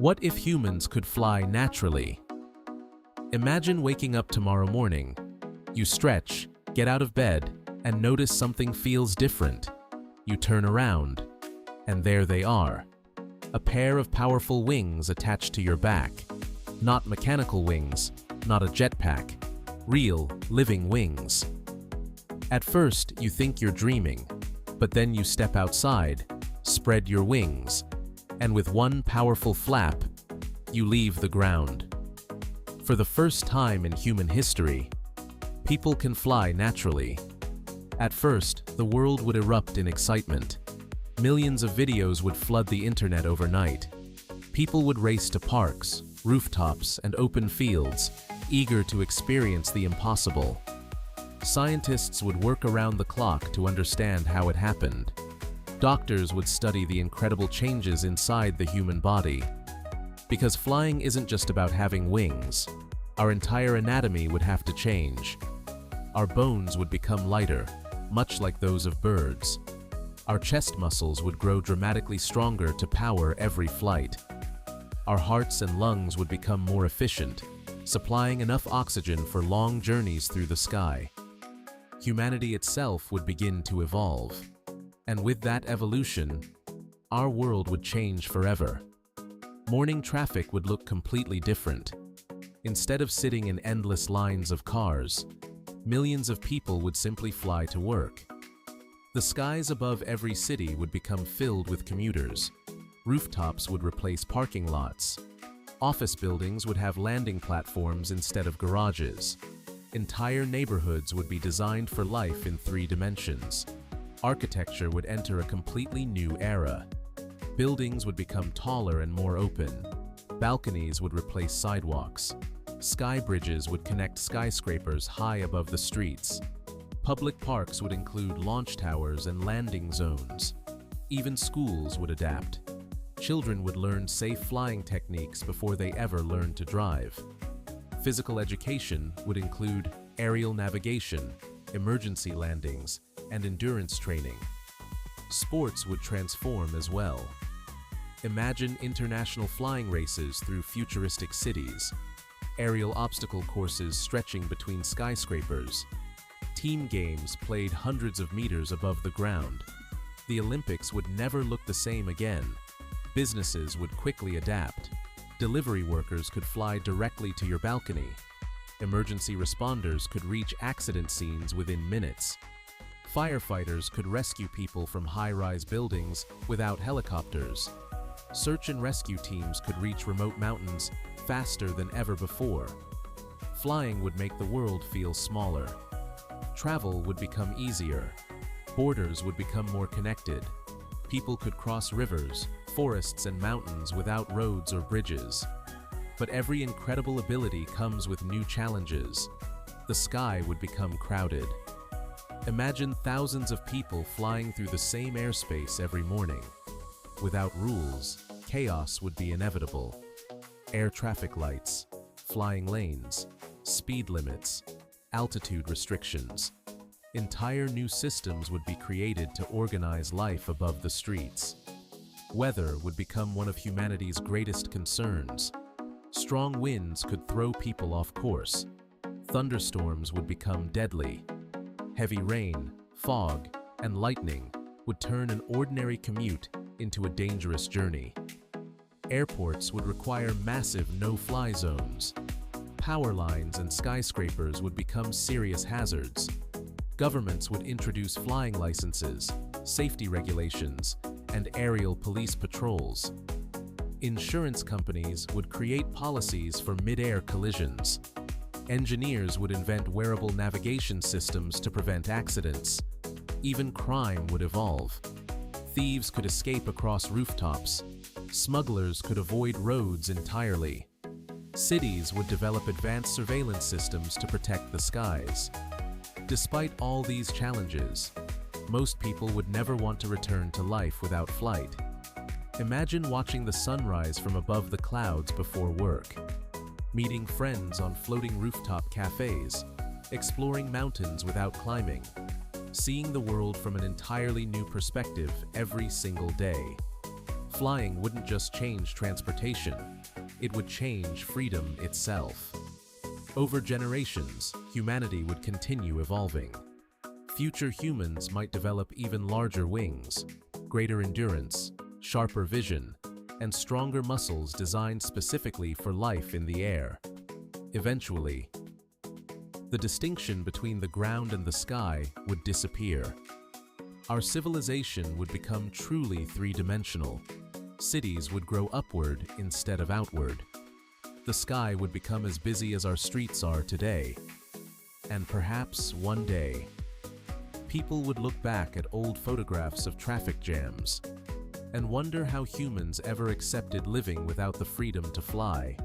What if humans could fly naturally? Imagine waking up tomorrow morning. You stretch, get out of bed, and notice something feels different. You turn around, and there they are. A pair of powerful wings attached to your back. Not mechanical wings, not a jetpack. Real, living wings. At first, you think you're dreaming, but then you step outside, spread your wings, and with one powerful flap, you leave the ground. For the first time in human history, people can fly naturally. At first, the world would erupt in excitement. Millions of videos would flood the internet overnight. People would race to parks, rooftops, and open fields, eager to experience the impossible. Scientists would work around the clock to understand how it happened. Doctors would study the incredible changes inside the human body. Because flying isn't just about having wings. Our entire anatomy would have to change. Our bones would become lighter, much like those of birds. Our chest muscles would grow dramatically stronger to power every flight. Our hearts and lungs would become more efficient, supplying enough oxygen for long journeys through the sky. Humanity itself would begin to evolve. And with that evolution, our world would change forever. Morning traffic would look completely different. Instead of sitting in endless lines of cars, millions of people would simply fly to work. The skies above every city would become filled with commuters. Rooftops would replace parking lots. Office buildings would have landing platforms instead of garages. Entire neighborhoods would be designed for life in 3 dimensions. Architecture would enter a completely new era. Buildings would become taller and more open. Balconies would replace sidewalks. Sky bridges would connect skyscrapers high above the streets. Public parks would include launch towers and landing zones. Even schools would adapt. Children would learn safe flying techniques before they ever learned to drive. Physical education would include aerial navigation, emergency landings, and endurance training. Sports would transform as well. Imagine international flying races through futuristic cities, aerial obstacle courses stretching between skyscrapers, team games played hundreds of meters above the ground. The Olympics would never look the same again. Businesses would quickly adapt. Delivery workers could fly directly to your balcony. Emergency responders could reach accident scenes within minutes. Firefighters could rescue people from high-rise buildings without helicopters. Search and rescue teams could reach remote mountains faster than ever before. Flying would make the world feel smaller. Travel would become easier. Borders would become more connected. People could cross rivers, forests, and mountains without roads or bridges. But every incredible ability comes with new challenges. The sky would become crowded. Imagine thousands of people flying through the same airspace every morning. Without rules, chaos would be inevitable. Air traffic lights, flying lanes, speed limits, altitude restrictions. Entire new systems would be created to organize life above the streets. Weather would become one of humanity's greatest concerns. Strong winds could throw people off course. Thunderstorms would become deadly. Heavy rain, fog, and lightning would turn an ordinary commute into a dangerous journey. Airports would require massive no-fly zones. Power lines and skyscrapers would become serious hazards. Governments would introduce flying licenses, safety regulations, and aerial police patrols. Insurance companies would create policies for mid-air collisions. Engineers would invent wearable navigation systems to prevent accidents. Even crime would evolve. Thieves could escape across rooftops. Smugglers could avoid roads entirely. Cities would develop advanced surveillance systems to protect the skies. Despite all these challenges, most people would never want to return to life without flight. Imagine watching the sunrise from above the clouds before work, meeting friends on floating rooftop cafes, exploring mountains without climbing, seeing the world from an entirely new perspective every single day. Flying wouldn't just change transportation, it would change freedom itself. Over generations, humanity would continue evolving. Future humans might develop even larger wings, greater endurance, sharper vision, and stronger muscles designed specifically for life in the air. Eventually, the distinction between the ground and the sky would disappear. Our civilization would become truly three-dimensional. Cities would grow upward instead of outward. The sky would become as busy as our streets are today. And perhaps one day, people would look back at old photographs of traffic jams and wonder how humans ever accepted living without the freedom to fly.